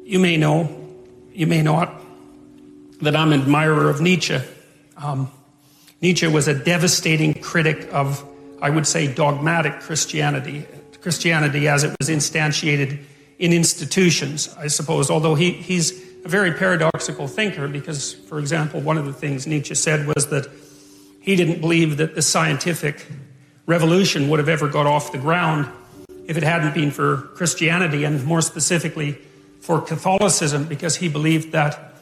You may know, you may not, that I'm an admirer of Nietzsche. Nietzsche was a devastating critic of, I would say, dogmatic Christianity. Christianity as it was instantiated in institutions, I suppose, although he's a very paradoxical thinker because, for example, one of the things Nietzsche said was that he didn't believe that the scientific revolution would have ever got off the ground if it hadn't been for Christianity, and more specifically for Catholicism, because he believed that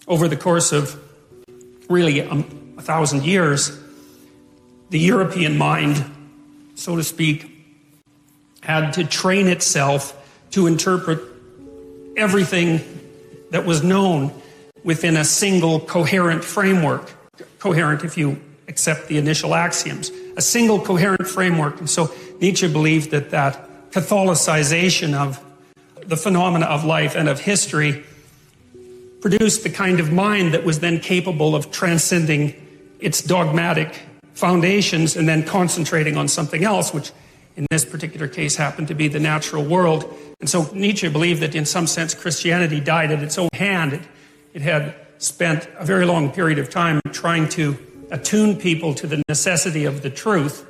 over the course of really 1,000 years, the European mind, so to speak, had to train itself to interpret everything that was known within a single coherent framework. Coherent if you accept the initial axioms. A single coherent framework. And so Nietzsche believed that that Catholicization of the phenomena of life and of history produced the kind of mind that was then capable of transcending its dogmatic foundations and then concentrating on something else, which in this particular case happened to be the natural world. And so Nietzsche believed that in some sense Christianity died at its own hand. It had spent a very long period of time trying to attune people to the necessity of the truth,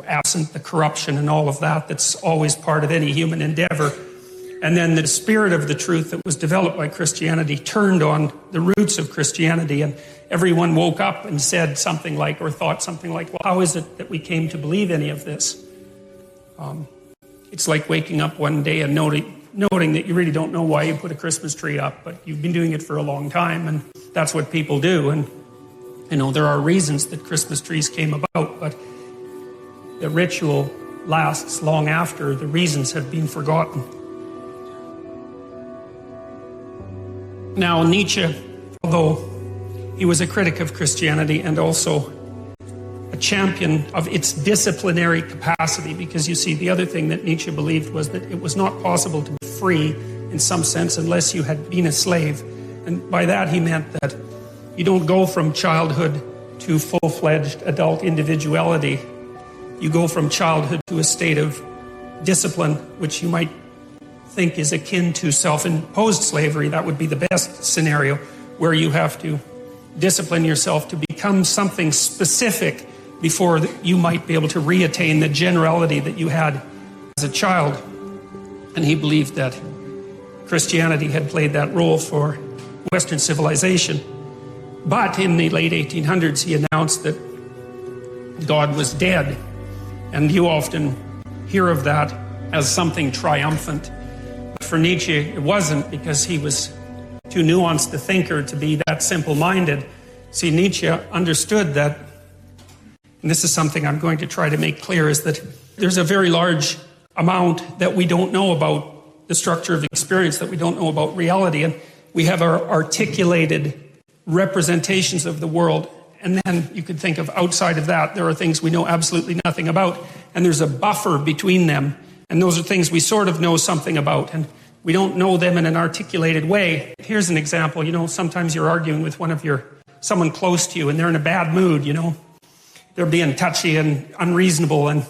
absent the corruption and all of that that's always part of any human endeavor. And then the spirit of the truth that was developed by Christianity turned on the roots of Christianity, and everyone woke up and said something like, or thought something like, well, how is it that we came to believe any of this? It's like waking up one day and noting that you really don't know why you put a Christmas tree up, but you've been doing it for a long time, and that's what people do. And there are reasons that Christmas trees came about, but the ritual lasts long after the reasons have been forgotten. Now, Nietzsche, although he was a critic of Christianity and also a champion of its disciplinary capacity, because you see, the other thing that Nietzsche believed was that it was not possible to be free in some sense unless you had been a slave. And by that he meant that you don't go from childhood to full-fledged adult individuality. You go from childhood to a state of discipline, which you might think is akin to self-imposed slavery. That would be the best scenario, where you have to discipline yourself to become something specific before you might be able to reattain the generality that you had as a child. And he believed that Christianity had played that role for Western civilization. But in the late 1800s, he announced that God was dead. And you often hear of that as something triumphant. But for Nietzsche, it wasn't, because he was too nuanced a thinker to be that simple-minded. See, Nietzsche understood that, and this is something I'm going to try to make clear, is that there's a very large amount that we don't know about the structure of experience, that we don't know about reality. And we have our articulated representations of the world. And then you could think of outside of that, there are things we know absolutely nothing about. And there's a buffer between them. And those are things we sort of know something about. And we don't know them in an articulated way. Here's an example. Sometimes you're arguing with someone close to you, and they're in a bad mood, They're being touchy and unreasonable, and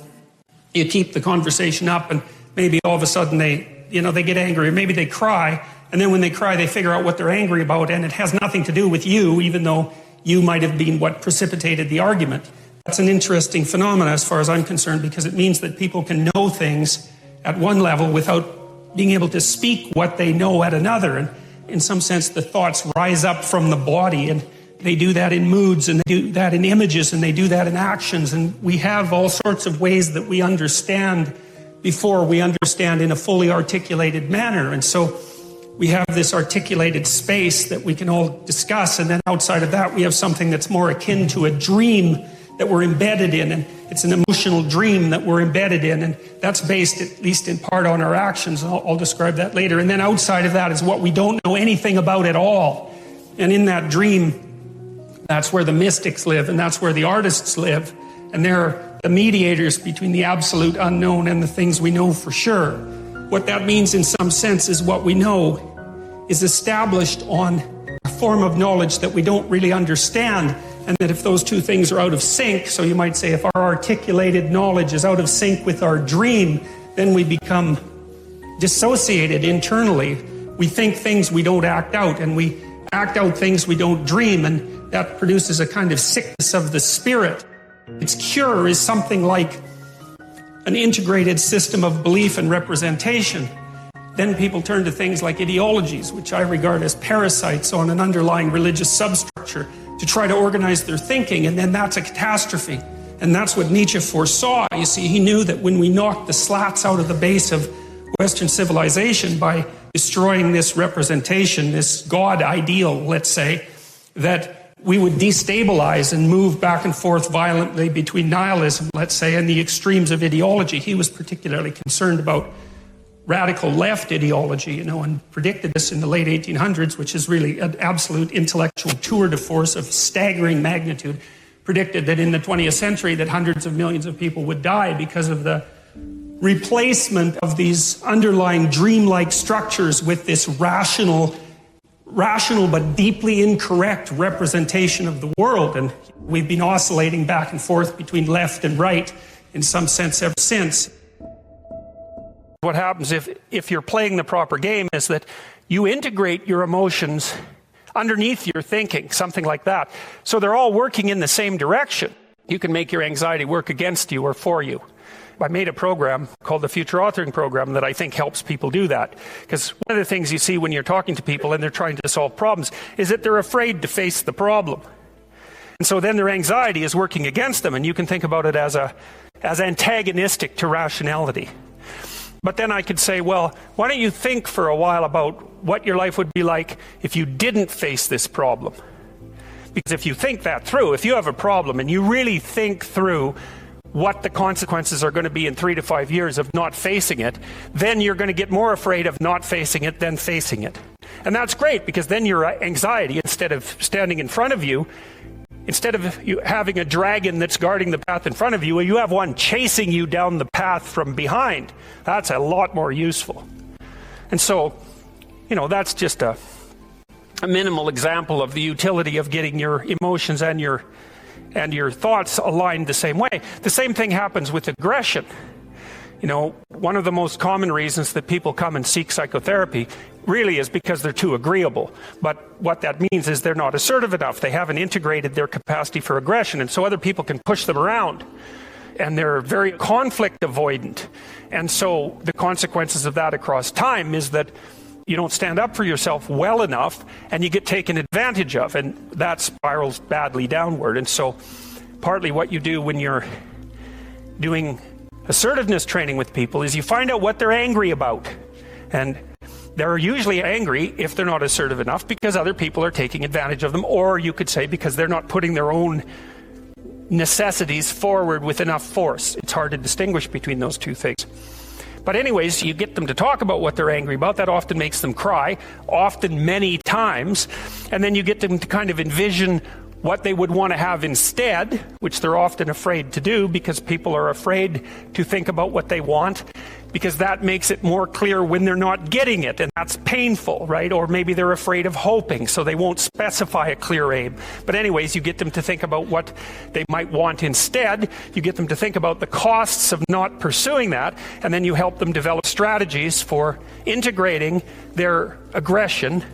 you keep the conversation up, and maybe all of a sudden they get angry, or maybe they cry. And then when they cry, they figure out what they're angry about, and it has nothing to do with you, even though you might have been what precipitated the argument. That's an interesting phenomenon as far as I'm concerned, because it means that people can know things at one level without being able to speak what they know at another. And in some sense, the thoughts rise up from the body, and they do that in moods, and they do that in images, and they do that in actions. And we have all sorts of ways that we understand before we understand in a fully articulated manner. And so we have this articulated space that we can all discuss, and then outside of that, we have something that's more akin to a dream that we're embedded in, and it's an emotional dream that we're embedded in, and that's based, at least in part, on our actions, and I'll describe that later. And then outside of that is what we don't know anything about at all. And in that dream, that's where the mystics live, and that's where the artists live, and they're the mediators between the absolute unknown and the things we know for sure. What that means in some sense is what we know is established on a form of knowledge that we don't really understand, and that if those two things are out of sync, so you might say if our articulated knowledge is out of sync with our dream, then we become dissociated internally. We think things we don't act out, and we act out things we don't dream, and that produces a kind of sickness of the spirit. Its cure is something like an integrated system of belief and representation. Then people turn to things like ideologies, which I regard as parasites on an underlying religious substructure, to try to organize their thinking, and then that's a catastrophe. And that's what Nietzsche foresaw. You see, he knew that when we knocked the slats out of the base of Western civilization by destroying this representation, this God ideal, let's say, that we would destabilize and move back and forth violently between nihilism, let's say, and the extremes of ideology. He was particularly concerned about radical left ideology, and predicted this in the late 1800s, which is really an absolute intellectual tour de force of staggering magnitude. Predicted that in the 20th century that hundreds of millions of people would die because of the replacement of these underlying dreamlike structures with this rational but deeply incorrect representation of the world. And we've been oscillating back and forth between left and right in some sense ever since. What happens if you're playing the proper game is that you integrate your emotions underneath your thinking, something like that. So they're all working in the same direction. You can make your anxiety work against you or for you. I made a program called the Future Authoring Program that I think helps people do that. Because one of the things you see when you're talking to people and they're trying to solve problems is that they're afraid to face the problem. And so then their anxiety is working against them, and you can think about it as antagonistic to rationality. But then I could say, well, why don't you think for a while about what your life would be like if you didn't face this problem? Because if you think that through, if you have a problem and you really think through what the consequences are going to be in 3 to 5 years of not facing it, then you're going to get more afraid of not facing it than facing it. And that's great, because then your anxiety, instead of standing in front of you, instead of you having a dragon that's guarding the path in front of you, you have one chasing you down the path from behind. That's a lot more useful. And so, that's just a minimal example of the utility of getting your emotions and your thoughts aligned the same way. The same thing happens with aggression. One of the most common reasons that people come and seek psychotherapy really is because they're too agreeable. But what that means is they're not assertive enough. They haven't integrated their capacity for aggression, and so other people can push them around. And they're very conflict avoidant. And so the consequences of that across time is that you don't stand up for yourself well enough, and you get taken advantage of, and that spirals badly downward. And so partly what you do when you're doing assertiveness training with people is you find out what they're angry about. And they're usually angry if they're not assertive enough because other people are taking advantage of them, or you could say because they're not putting their own necessities forward with enough force. It's hard to distinguish between those two things. But anyways, you get them to talk about what they're angry about. That often makes them cry, often many times. And then you get them to kind of envision what they would want to have instead, which they're often afraid to do because people are afraid to think about what they want, because that makes it more clear when they're not getting it, and that's painful, right? Or maybe they're afraid of hoping, so they won't specify a clear aim. But anyways, you get them to think about what they might want instead. You get them to think about the costs of not pursuing that, and then you help them develop strategies for integrating their aggression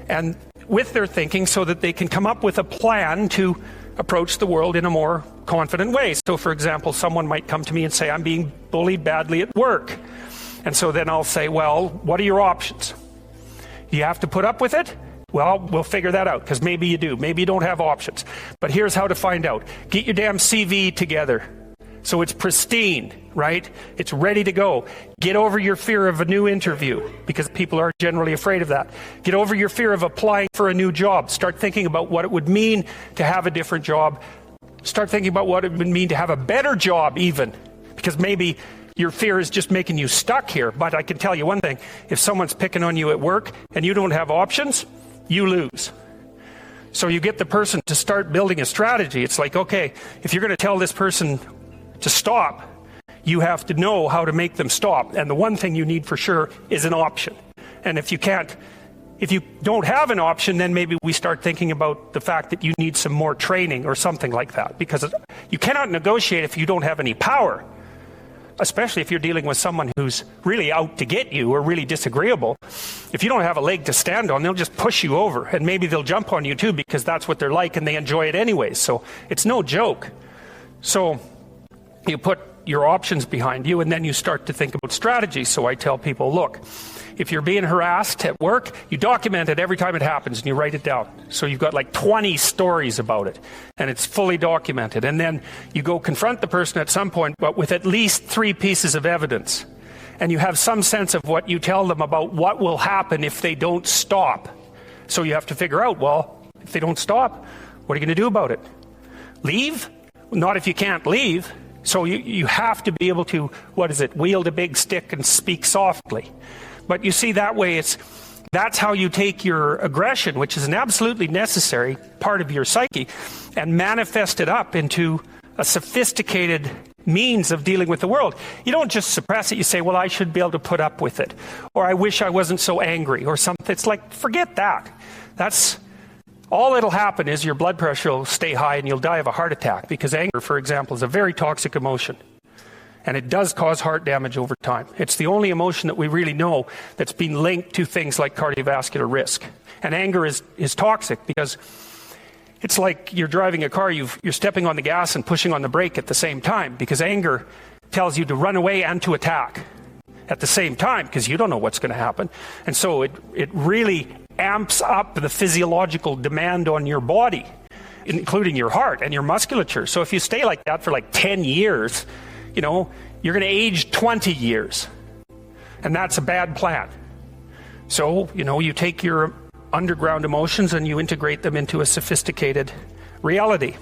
and with their thinking so that they can come up with a plan to approach the world in a more confident way. So for example, someone might come to me and say, I'm being bullied badly at work. And so then I'll say, well, what are your options? You have to put up with it? Well, we'll figure that out, because maybe you do. Maybe you don't have options. But here's how to find out. Get your damn CV together so it's pristine, right? It's ready to go. Get over your fear of a new interview, because people are generally afraid of that. Get over your fear of applying for a new job. Start thinking about what it would mean to have a different job. Start thinking about what it would mean to have a better job even, because maybe your fear is just making you stuck here. But I can tell you one thing, if someone's picking on you at work and you don't have options, you lose. So you get the person to start building a strategy. It's like, okay, if you're going to tell this person to stop, you have to know how to make them stop. And the one thing you need for sure is an option. And if you don't have an option, then maybe we start thinking about the fact that you need some more training or something like that. Because you cannot negotiate if you don't have any power. especially if you're dealing with someone who's really out to get you or really disagreeable, if you don't have a leg to stand on, they'll just push you over. And maybe they'll jump on you too, because that's what they're like and they enjoy it anyways. So it's no joke. So you put your options behind you and then you start to think about strategy. So I tell people, look, if you're being harassed at work, you document it every time it happens and you write it down. So you've got like 20 stories about it and it's fully documented. And then you go confront the person at some point, but with at least 3 pieces of evidence. And you have some sense of what you tell them about what will happen if they don't stop. So you have to figure out, well, if they don't stop, what are you going to do about it? Leave? Not if you can't leave. So you have to be able to, wield a big stick and speak softly. But you see, that way that's how you take your aggression, which is an absolutely necessary part of your psyche, and manifest it up into a sophisticated means of dealing with the world. You don't just suppress it. You say, well, I should be able to put up with it. Or I wish I wasn't so angry or something. It's like, forget that. That's all that'll happen is your blood pressure will stay high and you'll die of a heart attack, because anger, for example, is a very toxic emotion. And it does cause heart damage over time. It's the only emotion that we really know that's been linked to things like cardiovascular risk. And anger is toxic because it's like you're driving a car, you're stepping on the gas and pushing on the brake at the same time, because anger tells you to run away and to attack at the same time, because you don't know what's going to happen. And so it really amps up the physiological demand on your body, including your heart and your musculature. So if you stay like that for like 10 years, you're going to age 20 years. And that's a bad plan. So, you take your underground emotions and you integrate them into a sophisticated reality.